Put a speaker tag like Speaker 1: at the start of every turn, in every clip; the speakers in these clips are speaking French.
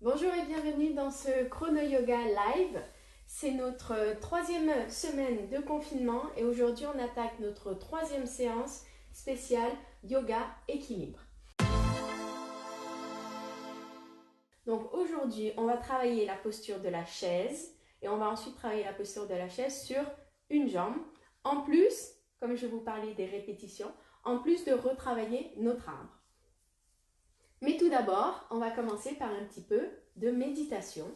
Speaker 1: Bonjour et bienvenue dans ce Chrono Yoga Live. C'est notre troisième semaine de confinement et aujourd'hui on attaque notre troisième séance spéciale Yoga Équilibre. Donc aujourd'hui on va travailler la posture de la chaise et on va ensuite travailler la posture de la chaise sur une jambe. En plus, comme je vous parlais des répétitions, en plus de retravailler notre arbre. Mais tout d'abord, on va commencer par un petit peu de méditation,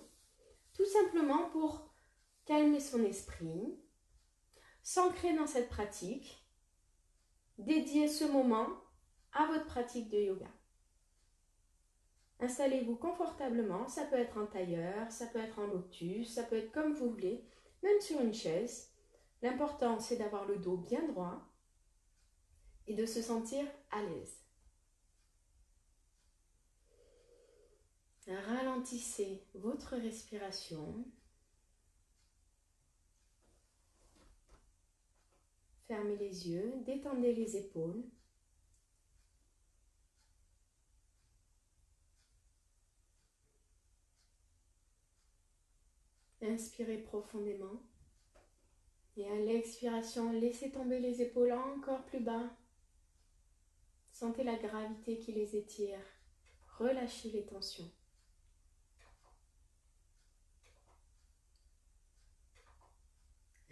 Speaker 1: tout simplement pour calmer son esprit, s'ancrer dans cette pratique, dédier ce moment à votre pratique de yoga. Installez-vous confortablement, ça peut être en tailleur, ça peut être en lotus, ça peut être comme vous voulez, même sur une chaise. L'important, c'est d'avoir le dos bien droit et de se sentir à l'aise. Ralentissez votre respiration. Fermez les yeux, détendez les épaules. Inspirez profondément. Et à l'expiration, laissez tomber les épaules encore plus bas. Sentez la gravité qui les étire. Relâchez les tensions.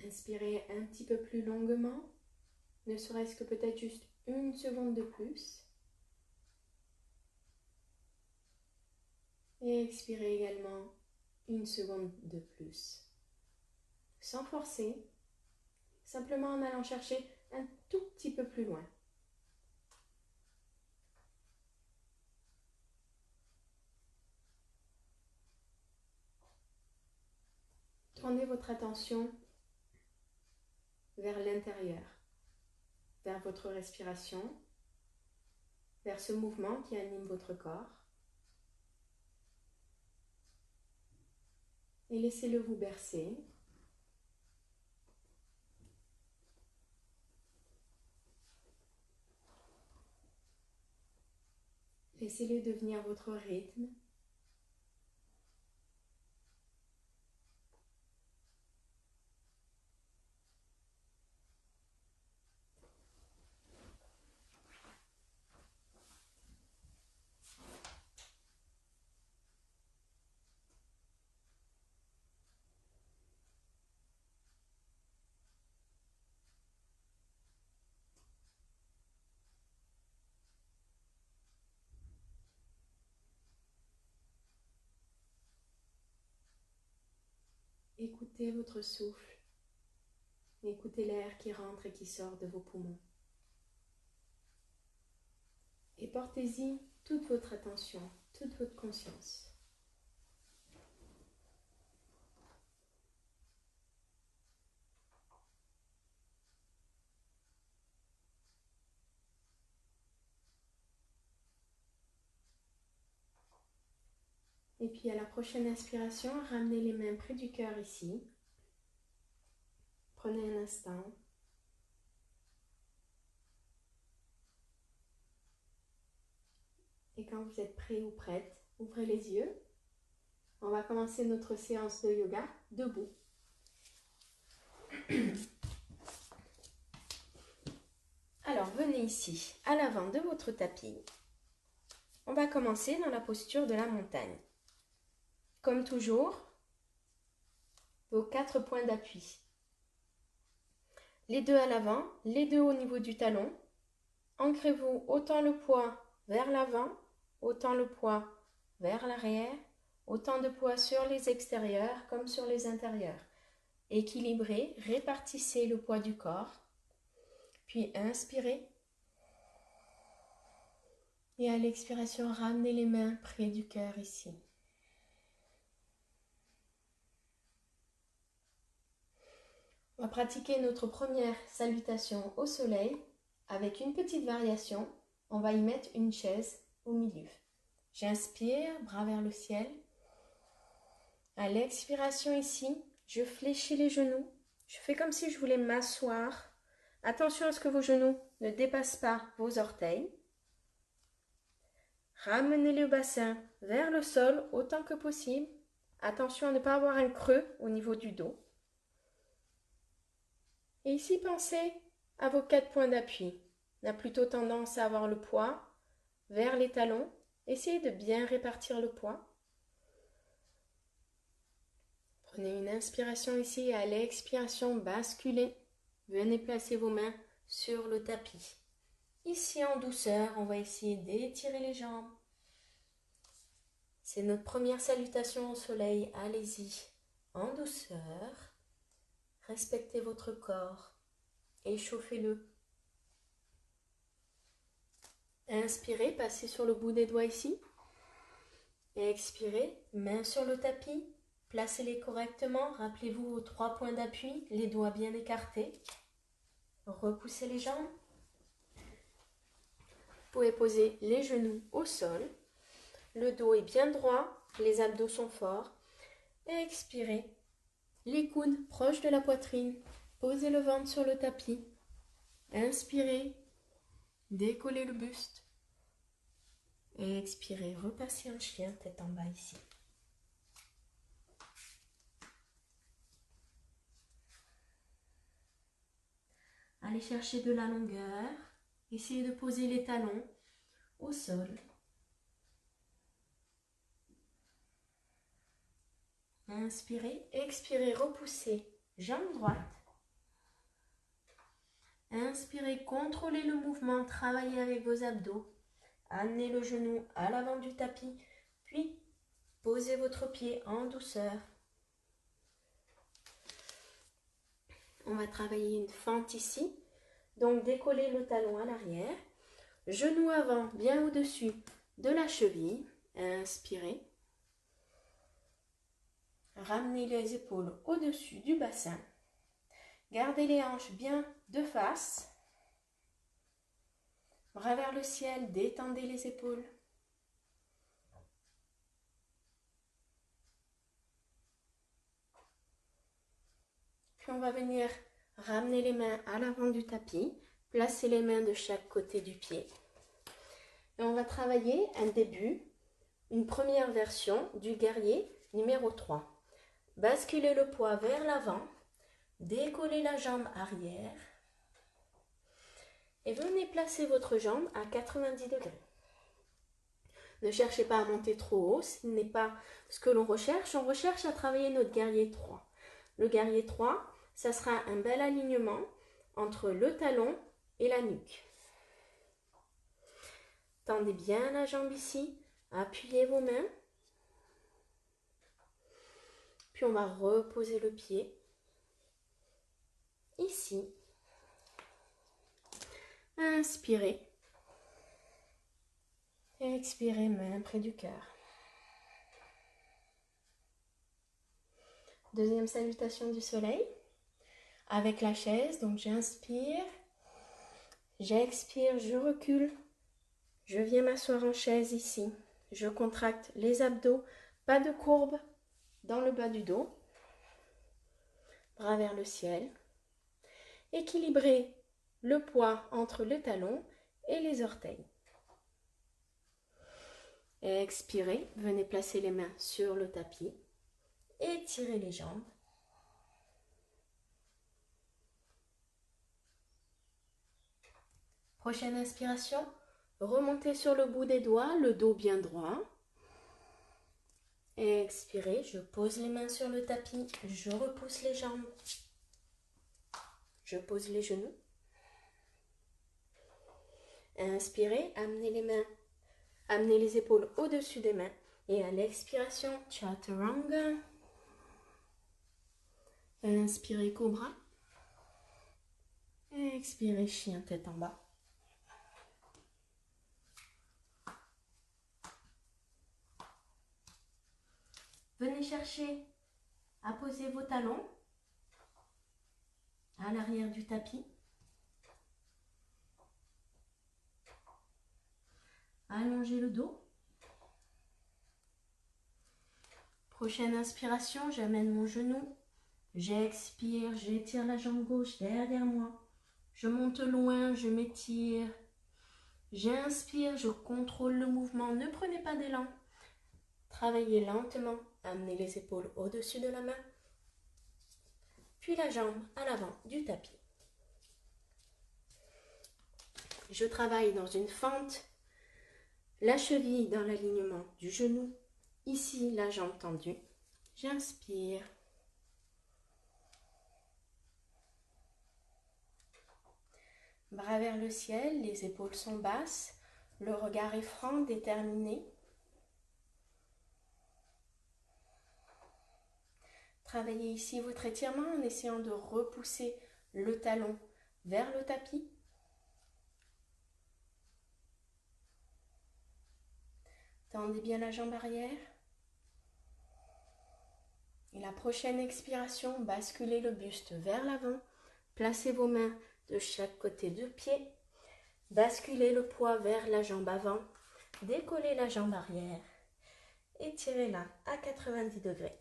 Speaker 1: Inspirez un petit peu plus longuement, ne serait-ce que peut-être juste une seconde de plus. Et expirez également une seconde de plus. Sans forcer, simplement en allant chercher un tout petit peu plus loin. Tournez votre attention vers l'intérieur, vers votre respiration, vers ce mouvement qui anime votre corps. Et laissez-le vous bercer. Laissez-le devenir votre rythme. Écoutez votre souffle. Écoutez l'air qui rentre et qui sort de vos poumons. Et portez-y toute votre attention, toute votre conscience. Et puis à la prochaine inspiration, ramenez les mains près du cœur ici. Prenez un instant. Et quand vous êtes prêt ou prête, ouvrez les yeux. On va commencer notre séance de yoga debout. Alors venez ici, à l'avant de votre tapis. On va commencer dans la posture de la montagne. Comme toujours, vos 4 points d'appui. Les deux à l'avant, les deux au niveau du talon. Ancrez-vous autant le poids vers l'avant, autant le poids vers l'arrière, autant de poids sur les extérieurs comme sur les intérieurs. Équilibrez, répartissez le poids du corps. Puis inspirez. Et à l'expiration, ramenez les mains près du cœur ici. On va pratiquer notre première salutation au soleil avec une petite variation. On va y mettre une chaise au milieu. J'inspire, bras vers le ciel. À l'expiration ici, je fléchis les genoux. Je fais comme si je voulais m'asseoir. Attention à ce que vos genoux ne dépassent pas vos orteils. Ramenez le bassin vers le sol autant que possible. Attention à ne pas avoir un creux au niveau du dos. Et ici, pensez à vos 4 points d'appui. On a plutôt tendance à avoir le poids vers les talons. Essayez de bien répartir le poids. Prenez une inspiration ici et à l'expiration, basculez. Venez placer vos mains sur le tapis. Ici, en douceur, on va essayer d'étirer les jambes. C'est notre première salutation au soleil. Allez-y, en douceur. Respectez votre corps. Échauffez-le. Inspirez, passez sur le bout des doigts ici. Expirez, mains sur le tapis. Placez-les correctement. Rappelez-vous vos 3 points d'appui, les doigts bien écartés. Repoussez les jambes. Vous pouvez poser les genoux au sol. Le dos est bien droit, les abdos sont forts. Expirez. Les coudes proches de la poitrine. Posez le ventre sur le tapis. Inspirez. Décollez le buste. Expirez. Repassez en chien, tête en bas ici. Allez chercher de la longueur. Essayez de poser les talons au sol. Inspirez, expirez, repoussez, jambe droite. Inspirez, contrôlez le mouvement, travaillez avec vos abdos. Amenez le genou à l'avant du tapis, puis posez votre pied en douceur. On va travailler une fente ici. Donc décollez le talon à l'arrière. Genou avant, bien au-dessus de la cheville. Inspirez. Ramenez les épaules au-dessus du bassin. Gardez les hanches bien de face. Bras vers le ciel, détendez les épaules. Puis on va venir ramener les mains à l'avant du tapis. Placer les mains de chaque côté du pied. Et on va travailler un début, une première version du guerrier numéro 3. Basculez le poids vers l'avant. Décollez la jambe arrière. Et venez placer votre jambe à 90 degrés. Ne cherchez pas à monter trop haut, ce n'est pas ce que l'on recherche. On recherche à travailler notre guerrier 3. Le guerrier 3, ça sera un bel alignement entre le talon et la nuque. Tendez bien la jambe ici, appuyez vos mains. Puis on va reposer le pied ici. Inspirez. Expirez, main près du cœur. Deuxième salutation du soleil. Avec la chaise, donc j'inspire. J'expire, je recule. Je viens m'asseoir en chaise ici. Je contracte les abdos. Pas de courbe dans le bas du dos. Bras vers le ciel. Équilibrez le poids entre le talon et les orteils. Expirez, venez placer les mains sur le tapis. Étirez les jambes. Prochaine inspiration, remontez sur le bout des doigts, le dos bien droit. Expirez, je pose les mains sur le tapis, je repousse les jambes. Je pose les genoux. Inspirez, amenez les mains, amenez les épaules au-dessus des mains. Et à l'expiration, chaturanga. Inspirez, cobra. Expirez, chien, tête en bas. Venez chercher à poser vos talons à l'arrière du tapis. Allongez le dos. Prochaine inspiration, j'amène mon genou. J'expire, j'étire la jambe gauche derrière moi. Je monte loin, je m'étire. J'inspire, je contrôle le mouvement, ne prenez pas d'élan. Travaillez lentement, amenez les épaules au-dessus de la main, puis la jambe à l'avant du tapis. Je travaille dans une fente, la cheville dans l'alignement du genou, ici la jambe tendue. J'inspire. Bras vers le ciel, les épaules sont basses, le regard est franc, déterminé. Travaillez ici votre étirement en essayant de repousser le talon vers le tapis. Tendez bien la jambe arrière. Et la prochaine expiration, basculez le buste vers l'avant. Placez vos mains de chaque côté du pied. Basculez le poids vers la jambe avant. Décollez la jambe arrière. Étirez-la à 90 degrés.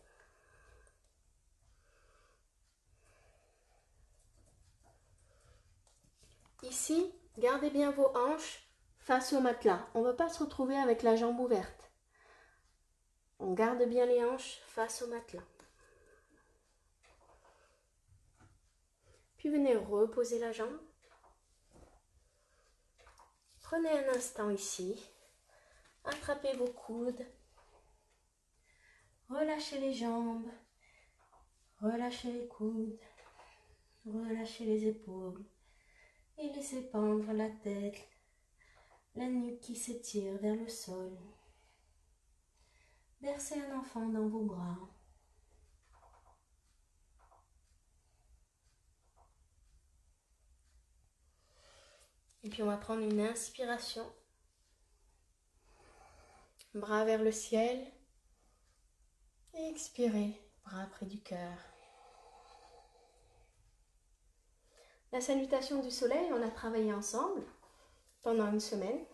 Speaker 1: Ici, gardez bien vos hanches face au matelas. On ne va pas se retrouver avec la jambe ouverte. On garde bien les hanches face au matelas. Puis venez reposer la jambe. Prenez un instant ici. Attrapez vos coudes. Relâchez les jambes. Relâchez les coudes. Relâchez les épaules. Et laissez pendre la tête. La nuque qui s'étire vers le sol. Bercez un enfant dans vos bras. Et puis on va prendre une inspiration. Bras vers le ciel. Et expirez, bras près du cœur. La salutation du soleil, on a travaillé ensemble pendant une semaine.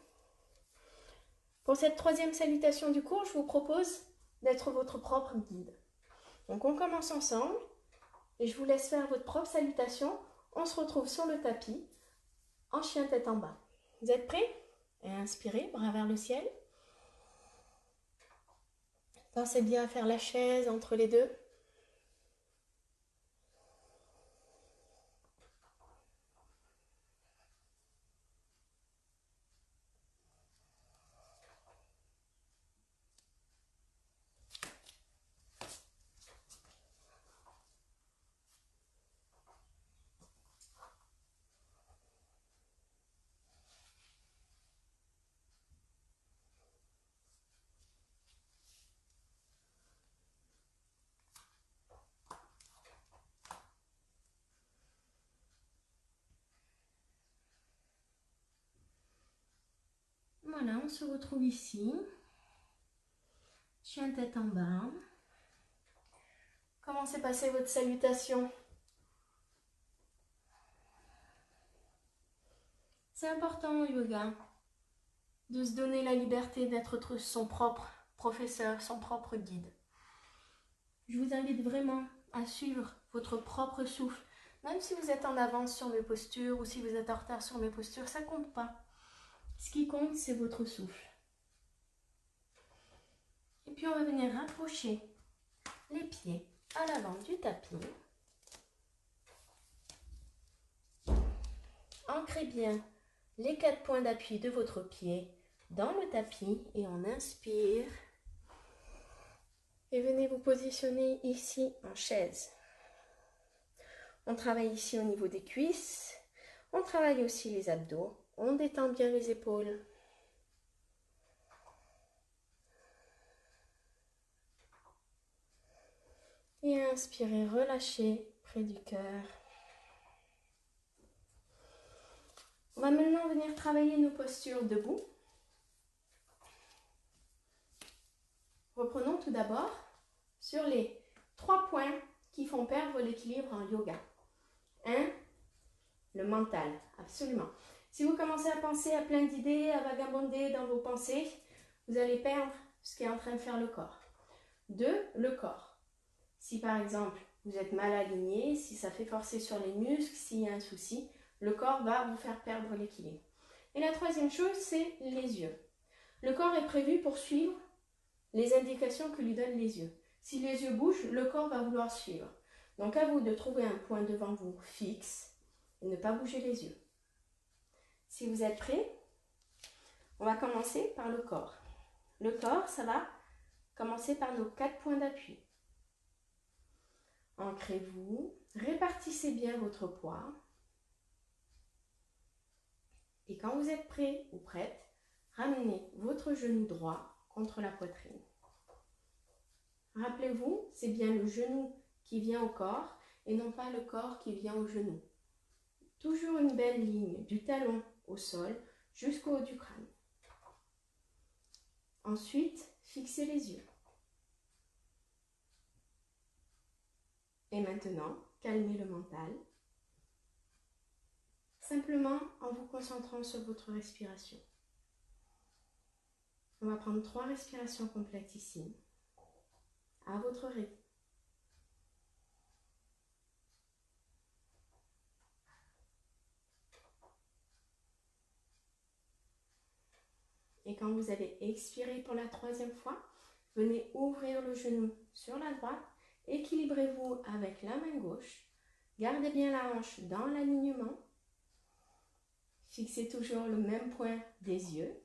Speaker 1: Pour cette troisième salutation du cours, je vous propose d'être votre propre guide. Donc on commence ensemble et je vous laisse faire votre propre salutation. On se retrouve sur le tapis en chien tête en bas. Vous êtes prêts? Et inspirez, bras vers le ciel. Pensez bien à faire la chaise entre les deux. Voilà, on se retrouve ici. Chien tête en bas. Comment s'est passée votre salutation? C'est important au yoga de se donner la liberté d'être son propre professeur, son propre guide. Je vous invite vraiment à suivre votre propre souffle. Même si vous êtes en avance sur mes postures ou si vous êtes en retard sur mes postures, ça ne compte pas. Ce qui compte, c'est votre souffle. Et puis on va venir rapprocher les pieds à l'avant du tapis. Ancrez bien les 4 points d'appui de votre pied dans le tapis et on inspire. Et venez vous positionner ici en chaise. On travaille ici au niveau des cuisses. On travaille aussi les abdos. On détend bien les épaules. Et inspirez, relâchez près du cœur. On va maintenant venir travailler nos postures debout. Reprenons tout d'abord sur les 3 points qui font perdre l'équilibre en yoga. 1. Le mental, absolument. Si vous commencez à penser à plein d'idées, à vagabonder dans vos pensées, vous allez perdre ce qui est en train de faire le corps. 2. Le corps. Si par exemple vous êtes mal aligné, si ça fait forcer sur les muscles, s'il y a un souci, le corps va vous faire perdre l'équilibre. Et la troisième chose, c'est les yeux. Le corps est prévu pour suivre les indications que lui donnent les yeux. Si les yeux bougent, le corps va vouloir suivre. Donc à vous de trouver un point devant vous fixe et ne pas bouger les yeux. Si vous êtes prêts, on va commencer par le corps. Le corps, ça va commencer par nos 4 points d'appui. Ancrez-vous, répartissez bien votre poids. Et quand vous êtes prêt ou prête, ramenez votre genou droit contre la poitrine. Rappelez-vous, c'est bien le genou qui vient au corps et non pas le corps qui vient au genou. Toujours une belle ligne du talon au sol jusqu'au haut du crâne. Ensuite, fixez les yeux. Et maintenant, calmez le mental. Simplement en vous concentrant sur votre respiration. On va prendre 3 respirations complètes ici, à votre rythme. Et quand vous avez expiré pour la 3e fois, venez ouvrir le genou sur la droite, équilibrez-vous avec la main gauche, gardez bien la hanche dans l'alignement, fixez toujours le même point des yeux,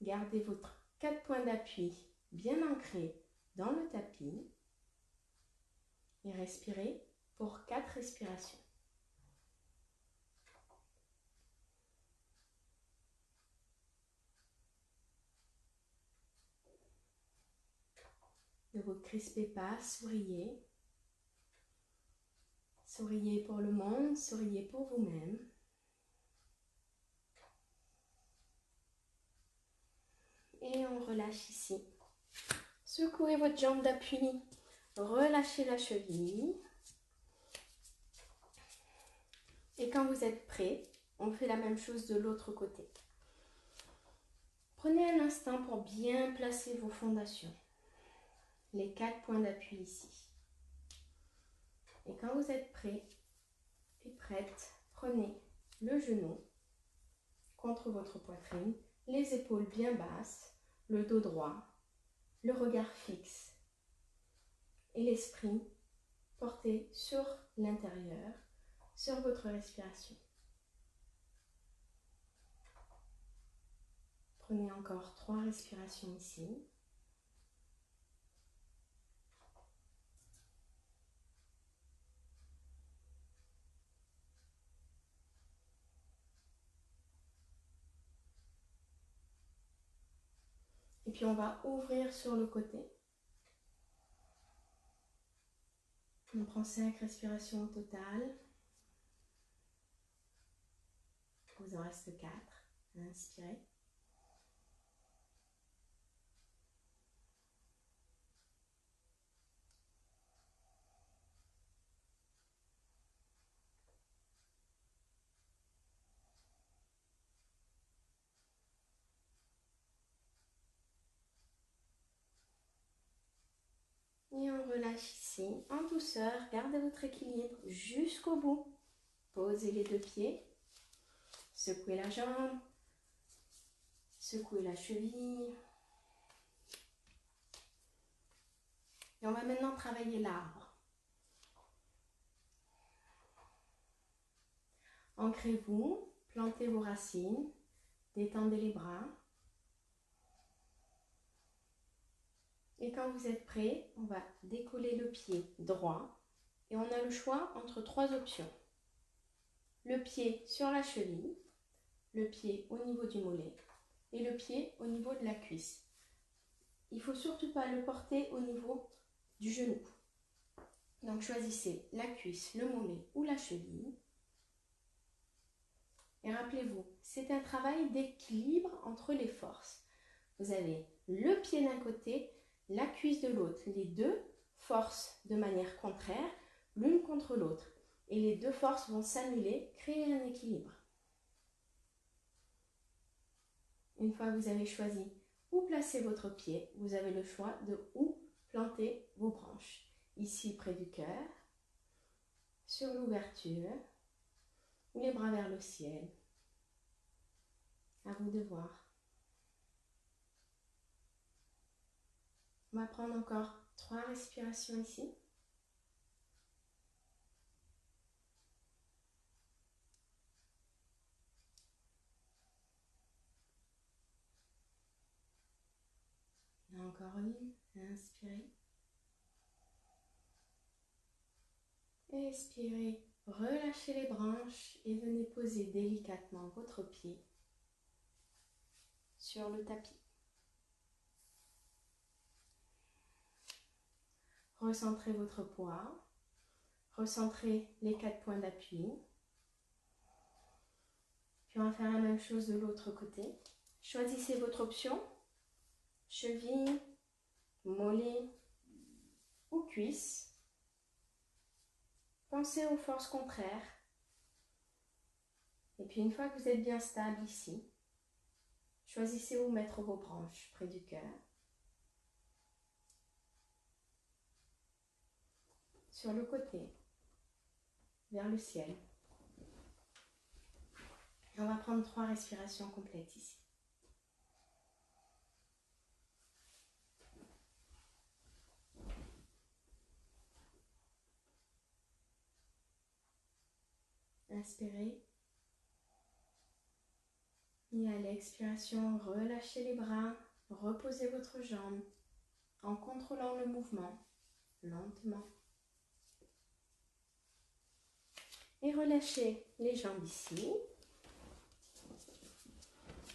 Speaker 1: gardez votre 4 points d'appui bien ancrés dans le tapis et respirez pour 4 respirations. Ne vous crispez pas, souriez. Souriez pour le monde, souriez pour vous-même. Et on relâche ici. Secouez votre jambe d'appui, relâchez la cheville. Et quand vous êtes prêt, on fait la même chose de l'autre côté. Prenez un instant pour bien placer vos fondations. Les 4 points d'appui ici. Et quand vous êtes prêt et prête, prenez le genou contre votre poitrine, les épaules bien basses, le dos droit, le regard fixe et l'esprit porté sur l'intérieur, sur votre respiration. Prenez encore 3 respirations ici. Et puis on va ouvrir sur le côté. On prend 5 respirations au total. Il vous en reste 4. Inspirez. Et on relâche ici, en douceur, gardez votre équilibre jusqu'au bout. Posez les 2 pieds, secouez la jambe, secouez la cheville. Et on va maintenant travailler l'arbre. Ancrez-vous, plantez vos racines, détendez les bras. Et quand vous êtes prêt, on va décoller le pied droit et on a le choix entre 3 options. Le pied sur la cheville, le pied au niveau du mollet et le pied au niveau de la cuisse. Il ne faut surtout pas le porter au niveau du genou. Donc choisissez la cuisse, le mollet ou la cheville. Et rappelez-vous, c'est un travail d'équilibre entre les forces. Vous avez le pied d'un côté, la cuisse de l'autre. Les 2 forcent de manière contraire, l'une contre l'autre. Et les 2 forces vont s'annuler, créer un équilibre. Une fois que vous avez choisi où placer votre pied, vous avez le choix de où planter vos branches. Ici près du cœur, sur l'ouverture, ou les bras vers le ciel, À vous de voir. On va prendre encore 3 respirations ici. Et encore une. Inspirez. Expirez. Relâchez les branches et venez poser délicatement votre pied sur le tapis. Recentrez votre poids. Recentrez les 4 points d'appui. Puis on va faire la même chose de l'autre côté. Choisissez votre option. Cheville, mollet ou cuisse. Pensez aux forces contraires. Et puis une fois que vous êtes bien stable ici, choisissez où mettre vos branches près du cœur. Sur le côté, vers le ciel. Et on va prendre 3 respirations complètes ici. Inspirez. Et à l'expiration, relâchez les bras, reposez votre jambe en contrôlant le mouvement, lentement. Et relâchez les jambes ici.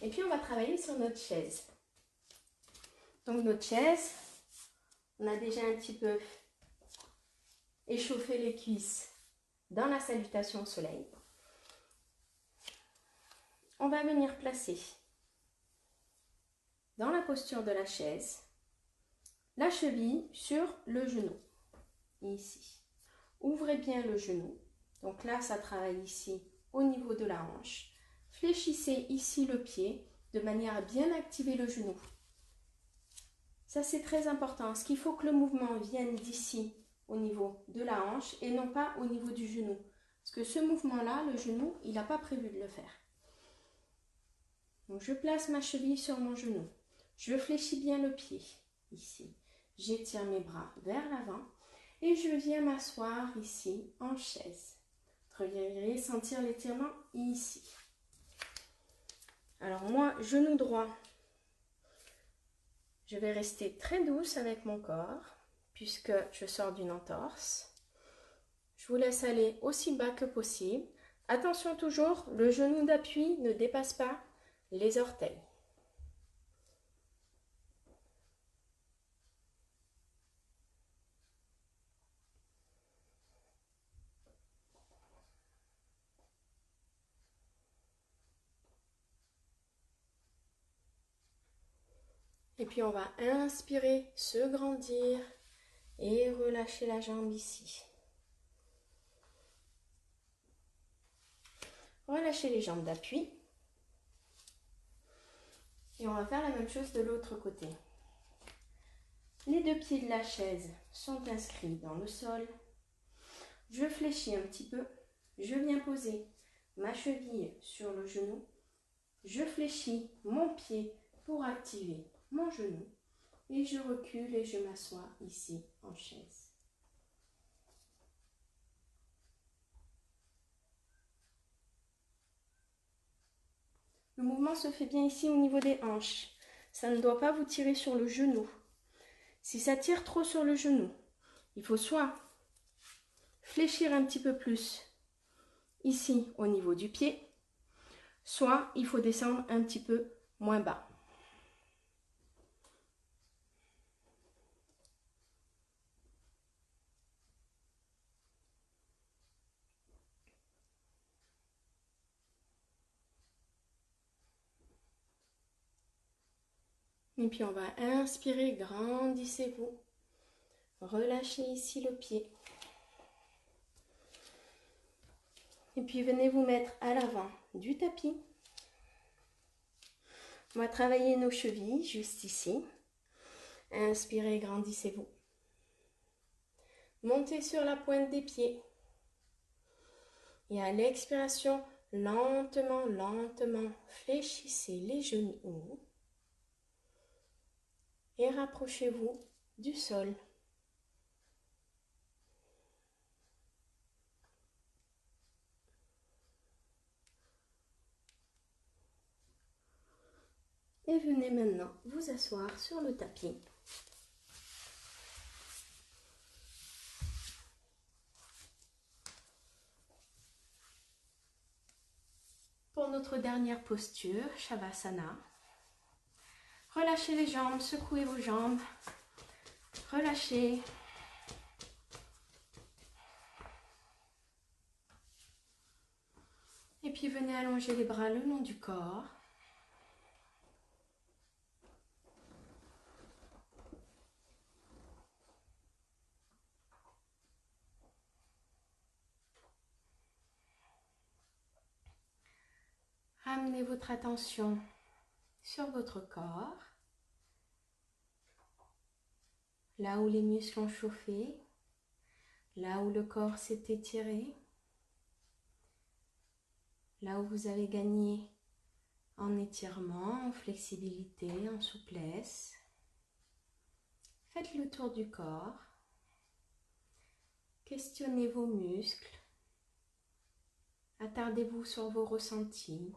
Speaker 1: Et puis on va travailler sur notre chaise. Donc notre chaise, on a déjà un petit peu échauffé les cuisses dans la salutation au soleil. On va venir placer dans la posture de la chaise la cheville sur le genou, ici. Ouvrez bien le genou. Donc là, ça travaille ici au niveau de la hanche. Fléchissez ici le pied de manière à bien activer le genou. Ça, c'est très important. Ce qu'il faut que le mouvement vienne d'ici au niveau de la hanche et non pas au niveau du genou. Parce que ce mouvement-là, le genou, il n'a pas prévu de le faire. Donc, je place ma cheville sur mon genou. Je fléchis bien le pied, ici. J'étire mes bras vers l'avant et je viens m'asseoir ici en chaise. Vous devriez sentir l'étirement ici. Alors moi, genou droit, je vais rester très douce avec mon corps puisque je sors d'une entorse. Je vous laisse aller aussi bas que possible. Attention toujours, le genou d'appui ne dépasse pas les orteils. Et puis on va inspirer, se grandir et relâcher la jambe ici. Relâchez les jambes d'appui. Et on va faire la même chose de l'autre côté. Les 2 pieds de la chaise sont inscrits dans le sol. Je fléchis un petit peu. Je viens poser ma cheville sur le genou. Je fléchis mon pied pour activer mon genou. Et je recule et je m'assois ici en chaise. Le mouvement se fait bien ici au niveau des hanches. Ça ne doit pas vous tirer sur le genou. Si ça tire trop sur le genou, il faut soit fléchir un petit peu plus ici au niveau du pied, soit il faut descendre un petit peu moins bas. Et puis on va inspirer, grandissez-vous. Relâchez ici le pied. Et puis venez vous mettre à l'avant du tapis. On va travailler nos chevilles juste ici. Inspirez, grandissez-vous. Montez sur la pointe des pieds. Et à l'expiration, Lentement, lentement, fléchissez les genoux et rapprochez-vous du sol. Et venez maintenant vous asseoir sur le tapis. Pour notre dernière posture, Shavasana, relâchez les jambes, secouez vos jambes, relâchez. Et puis venez allonger les bras le long du corps. Ramenez votre attention sur votre corps, là où les muscles ont chauffé, là où le corps s'est étiré, là où vous avez gagné en étirement, en flexibilité, en souplesse. Faites le tour du corps, questionnez vos muscles, attardez-vous sur vos ressentis.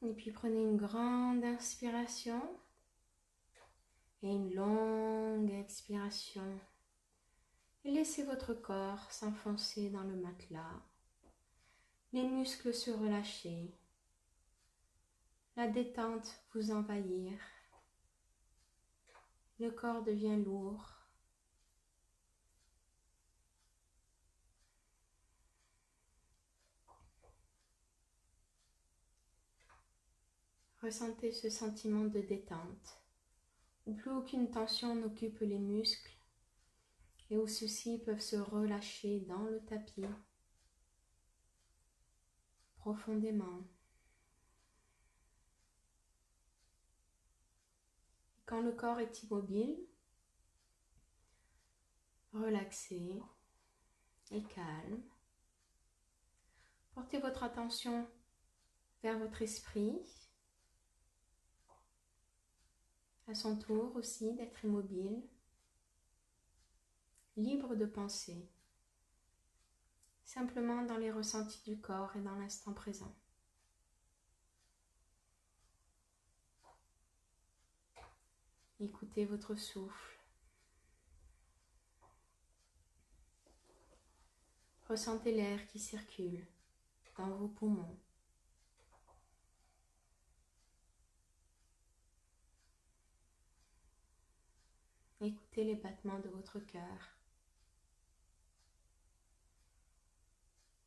Speaker 1: Et puis prenez une grande inspiration et une longue expiration. Et laissez votre corps s'enfoncer dans le matelas, les muscles se relâcher, la détente vous envahir, le corps devient lourd. Ressentez ce sentiment de détente, où plus aucune tension n'occupe les muscles et où ceux-ci peuvent se relâcher dans le tapis profondément. Quand le corps est immobile, relaxé et calme, portez votre attention vers votre esprit, à son tour aussi d'être immobile, libre de penser, simplement dans les ressentis du corps et dans l'instant présent. Écoutez votre souffle. Ressentez l'air qui circule dans vos poumons. Écoutez les battements de votre cœur.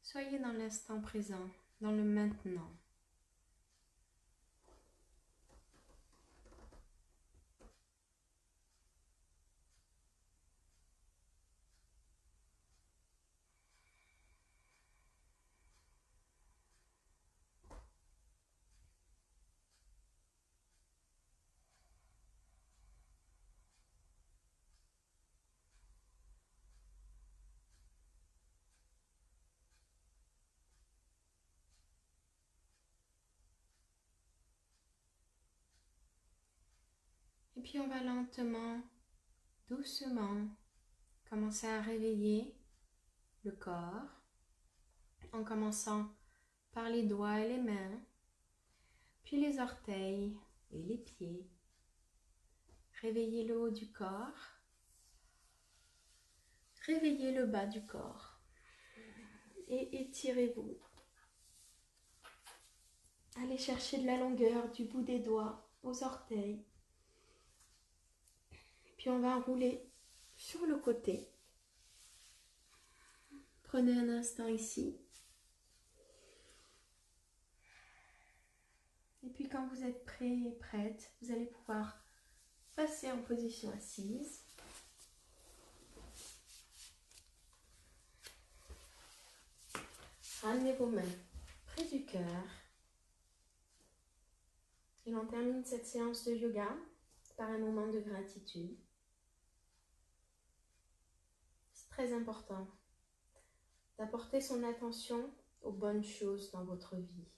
Speaker 1: Soyez dans l'instant présent, dans le maintenant. Et puis on va lentement, doucement, commencer à réveiller le corps en commençant par les doigts et les mains, puis les orteils et les pieds. Réveillez le haut du corps, réveillez le bas du corps et étirez-vous. Allez chercher de la longueur du bout des doigts aux orteils. Puis on va enrouler sur le côté. Prenez un instant ici. Et puis quand vous êtes prêt et prête, vous allez pouvoir passer en position assise. Ramenez vos mains près du cœur. Et l'on termine cette séance de yoga par un moment de gratitude. C'est très important d'apporter son attention aux bonnes choses dans votre vie.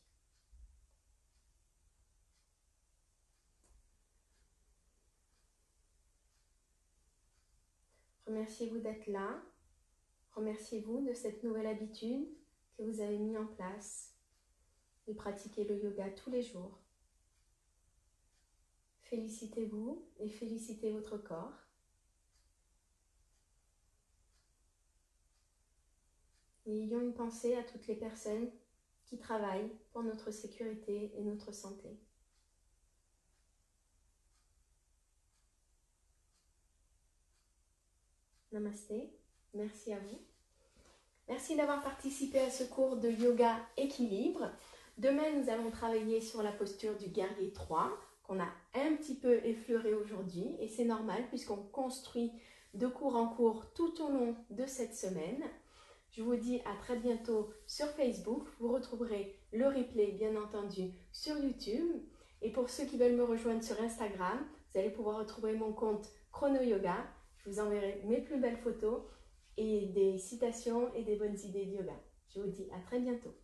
Speaker 1: Remerciez-vous d'être là. Remerciez-vous de cette nouvelle habitude que vous avez mis en place, de pratiquer le yoga tous les jours. Félicitez-vous et félicitez votre corps. Et ayons une pensée à toutes les personnes qui travaillent pour notre sécurité et notre santé. Namasté, merci à vous. Merci d'avoir participé à ce cours de yoga équilibre. Demain, nous allons travailler sur la posture du guerrier 3, qu'on a un petit peu effleuré aujourd'hui. Et c'est normal puisqu'on construit de cours en cours tout au long de cette semaine. Je vous dis à très bientôt sur Facebook. Vous retrouverez le replay, bien entendu, sur YouTube. Et pour ceux qui veulent me rejoindre sur Instagram, vous allez pouvoir retrouver mon compte Chrono Yoga. Je vous enverrai mes plus belles photos et des citations et des bonnes idées de yoga. Je vous dis à très bientôt.